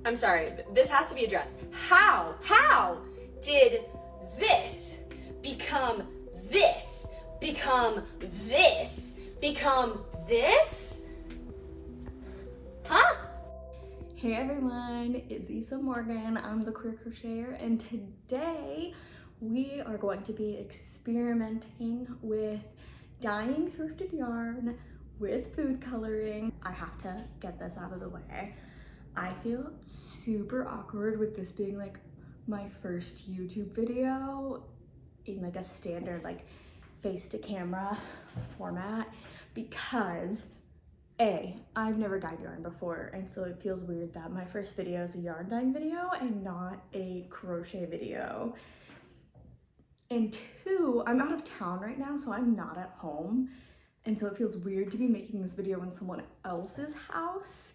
I'm sorry, this has to be addressed. How did this become this, become this, become this? Huh? Hey everyone, it's Issa Morgan. I'm the Queer Crocheter, and today we are going to be experimenting with dyeing thrifted yarn with food coloring. I have to get this out of the way. I feel super awkward with this being like my first YouTube video in like a standard like face to camera format because I've never dyed yarn before, and so it feels weird that my first video is a yarn dyeing video and not a crochet video. And two, I'm out of town right now, so I'm not at home, and so it feels weird to be making this video in someone else's house.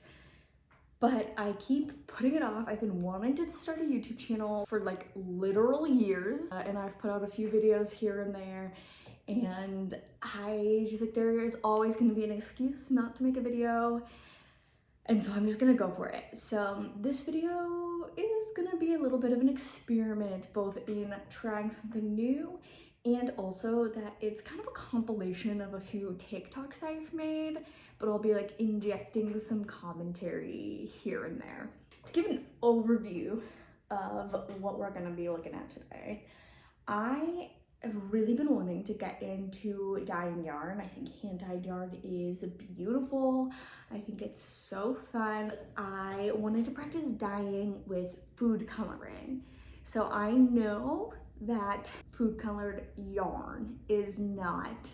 But I keep putting it off. I've been wanting to start a YouTube channel for like literal years, and I've put out a few videos here and there, and I just like, there is always gonna be an excuse not to make a video, and so I'm just gonna go for it. So this video is gonna be a little bit of an experiment, both in trying something new and also that it's kind of a compilation of a few TikToks I've made, but I'll be like injecting some commentary here and there. To give an overview of what we're gonna be looking at today, I have really been wanting to get into dyeing yarn. I think hand-dyed yarn is beautiful. I think it's so fun. I wanted to practice dyeing with food coloring. So I know that food colored yarn is not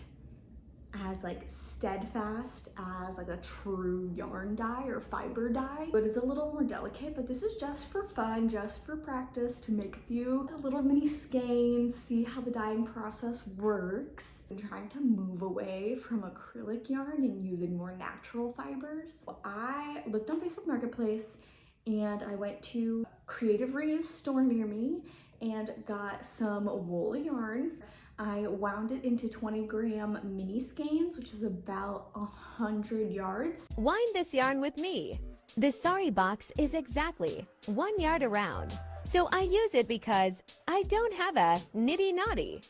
as like steadfast as like a true yarn dye or fiber dye, but it's a little more delicate. But this is just for fun, just for practice, to make a few little mini skeins, see how the dyeing process works. I'm trying to move away from acrylic yarn and using more natural fibers. I looked on Facebook Marketplace and I went to a creative reuse store near me and got some wool yarn. I wound it into 20-gram mini skeins, which is about 100 yards. Wind this yarn with me. The sari box is exactly 1 yard around, so I use it because I don't have a nitty-knotty.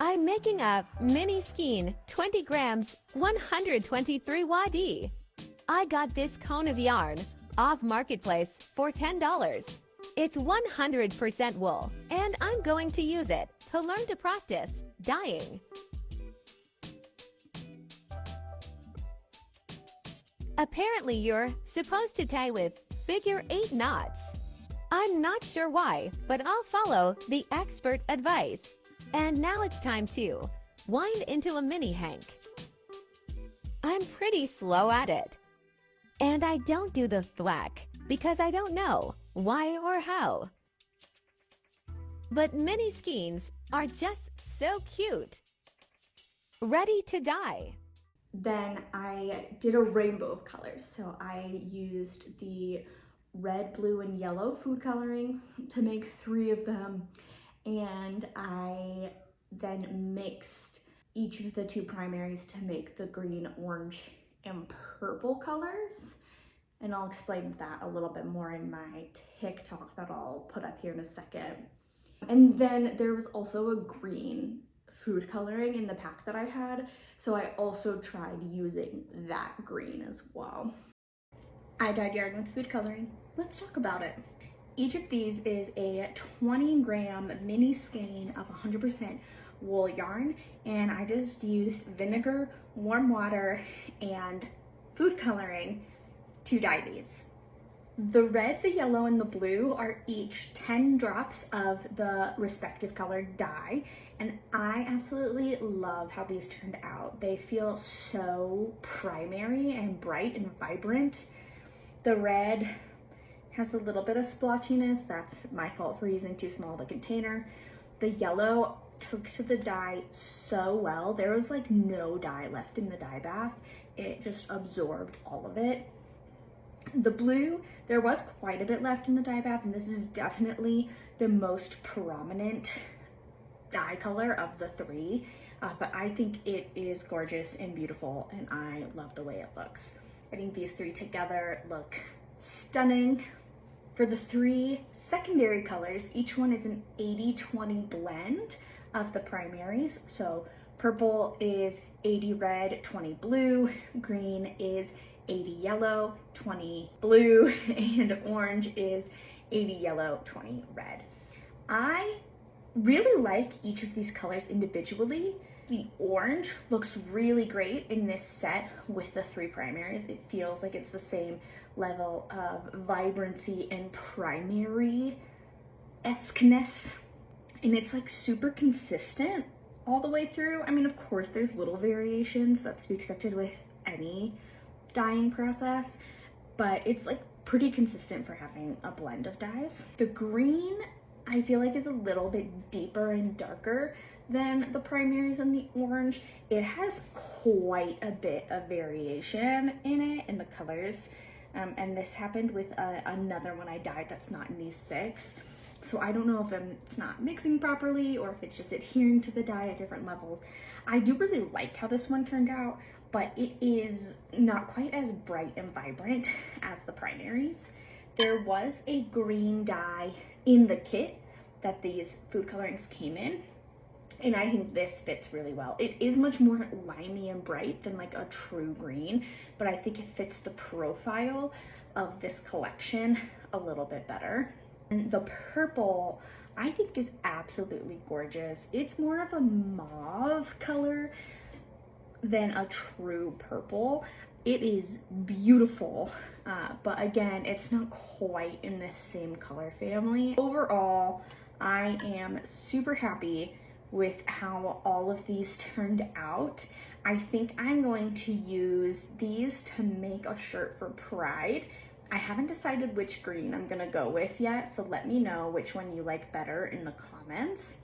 I'm making a mini skein 20 grams 123 wadi. I got this cone of yarn off Marketplace for $10. It's 100% wool, and I'm going to use it to learn to practice dyeing. Apparently, you're supposed to tie with figure 8 knots. I'm not sure why, but I'll follow the expert advice. And now it's time to wind into a mini hank. I'm pretty slow at it, and I don't do the thwack because I don't know why or how. But mini skeins are just so cute. Ready to dye. Then I did a rainbow of colors. So I used the red, blue, and yellow food colorings to make 3 of them. And I then mixed each of the 2 primaries to make the green, orange, and purple colors. And I'll explain that a little bit more in my TikTok that I'll put up here in a second. And then there was also a green food coloring in the pack that I had, so I also tried using that green as well. I dyed yarn with food coloring. Let's talk about it. Each of these is a 20-gram mini skein of 100% wool yarn, and I just used vinegar, warm water, and food coloring to dye these. The red, the yellow, and the blue are each 10 drops of the respective colored dye, and I absolutely love how these turned out. They feel so primary and bright and vibrant. The red has a little bit of splotchiness. That's my fault for using too small of a container. The yellow took to the dye so well. There was like no dye left in the dye bath. It just absorbed all of it. The blue, there was quite a bit left in the dye bath, and this is definitely the most prominent dye color of the 3, but I think it is gorgeous and beautiful, and I love the way it looks. I think these 3 together look stunning. For the 3 secondary colors, each one is an 80-20 blend of the primaries. So purple is 80 red, 20 blue, green is 80 yellow, 20 blue, and orange is 80 yellow, 20 red. I really like each of these colors individually. The orange looks really great in this set with the 3 primaries. It feels like it's the same level of vibrancy and primary-esqueness. And it's like super consistent all the way through. I mean, of course, there's little variations. That's to be expected with any dyeing process, but it's like pretty consistent for having a blend of dyes. The green, I feel like, is a little bit deeper and darker than the primaries and the orange. It has quite a bit of variation in it, in the colors. And this happened with another one I dyed that's not in these 6. So I don't know if it's not mixing properly or if it's just adhering to the dye at different levels. I do really like how this one turned out, but it is not quite as bright and vibrant as the primaries. There was a green dye in the kit that these food colorings came in, and I think this fits really well. It is much more limey and bright than like a true green, but I think it fits the profile of this collection a little bit better. And the purple, I think, is absolutely gorgeous. It's more of a mauve color than a true purple. It is beautiful, but again, it's not quite in this same color family. Overall, I am super happy with how all of these turned out. I think I'm going to use these to make a shirt for Pride. I haven't decided which green I'm gonna go with yet, so let me know which one you like better in the comments.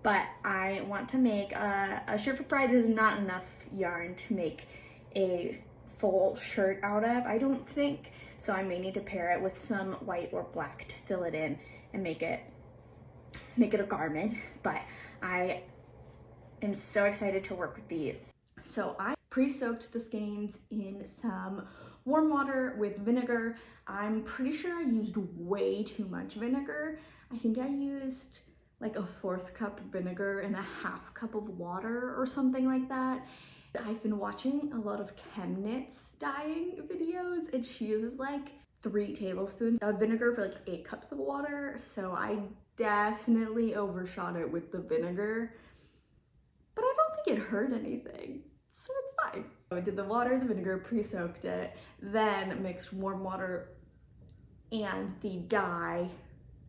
But I want to make a shirt for Pride. There's not enough yarn to make a full shirt out of, I don't think. So I may need to pair it with some white or black to fill it in and make it a garment. But I am so excited to work with these. So I pre-soaked the skeins in some warm water with vinegar. I'm pretty sure I used way too much vinegar. I think I used like a 1/4 cup vinegar and a 1/2 cup of water or something like that. I've been watching a lot of Chemnitz dyeing videos, and she uses like 3 tablespoons of vinegar for like 8 cups of water. So I definitely overshot it with the vinegar, but I don't think it hurt anything, so it's fine. I did the water, the vinegar, pre-soaked it, then mixed warm water and the dye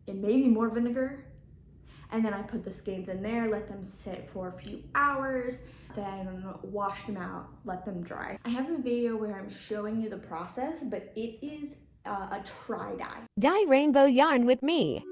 and maybe more vinegar. And then I put the skeins in there, let them sit for a few hours, then washed them out, let them dry. I have a video where I'm showing you the process, but it is a tri-dye. Dye rainbow yarn with me.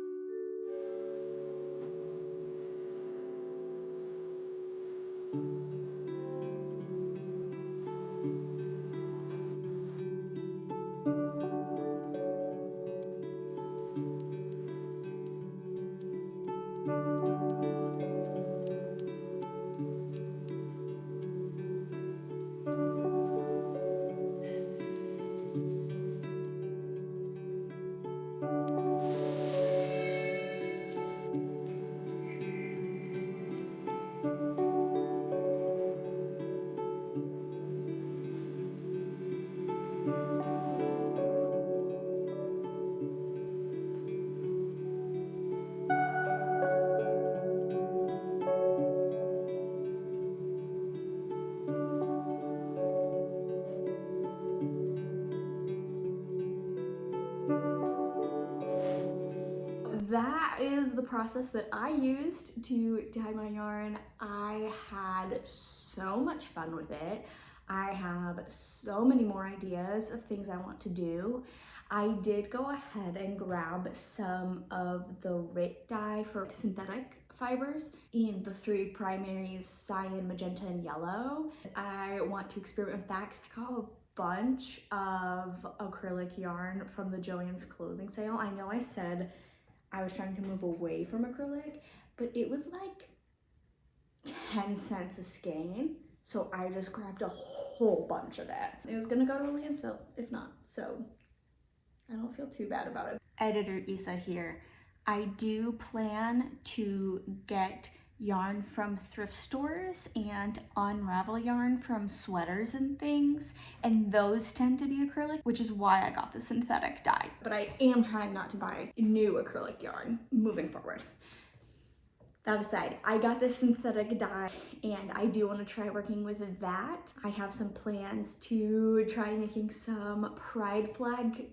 That is the process that I used to dye my yarn. I had so much fun with it. I have so many more ideas of things I want to do. I did go ahead and grab some of the RIT dye for synthetic fibers in the 3 primaries, cyan, magenta, and yellow. I want to experiment with that because I got a bunch of acrylic yarn from the Joann's closing sale. I know I said I was trying to move away from acrylic, but it was like 10 cents a skein. So I just grabbed a whole bunch of it. It was gonna go to a landfill if not, so I don't feel too bad about it. Editor Isa here. I do plan to get yarn from thrift stores and unravel yarn from sweaters and things, and those tend to be acrylic, which is why I got the synthetic dye. But I am trying not to buy new acrylic yarn moving forward. That aside, I got this synthetic dye and I do want to try working with that. I have some plans to try making some pride flag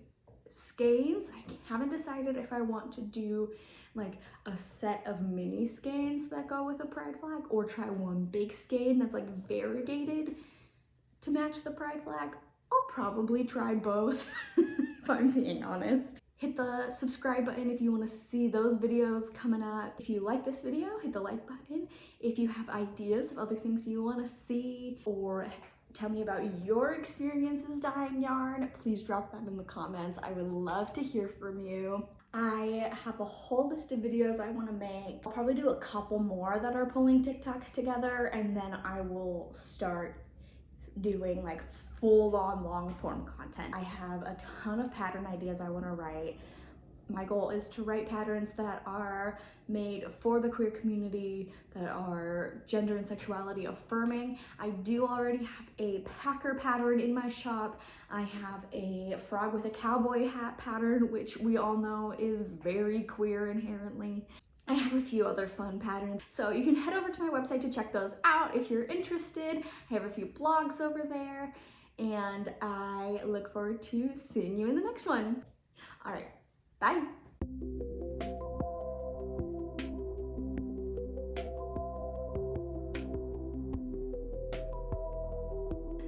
skeins. I haven't decided if I want to do like a set of mini skeins that go with a pride flag or try one big skein that's like variegated to match the pride flag. I'll probably try both if I'm being honest. Hit the subscribe button if you want to see those videos coming up. If you like this video, hit the like button. If you have ideas of other things you want to see or tell me about your experiences dyeing yarn, please drop that in the comments. I would love to hear from you. I have a whole list of videos I want to make. I'll probably do a couple more that are pulling TikToks together, and then I will start doing like full-on long-form content. I have a ton of pattern ideas I want to write. My goal is to write patterns that are made for the queer community, that are gender and sexuality affirming. I do already have a packer pattern in my shop. I have a frog with a cowboy hat pattern, which we all know is very queer inherently. I have a few other fun patterns, so you can head over to my website to check those out if you're interested. I have a few blogs over there, and I look forward to seeing you in the next one. All right, bye.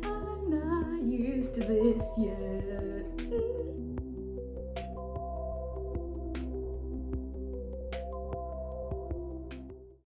I'm not used to this yet.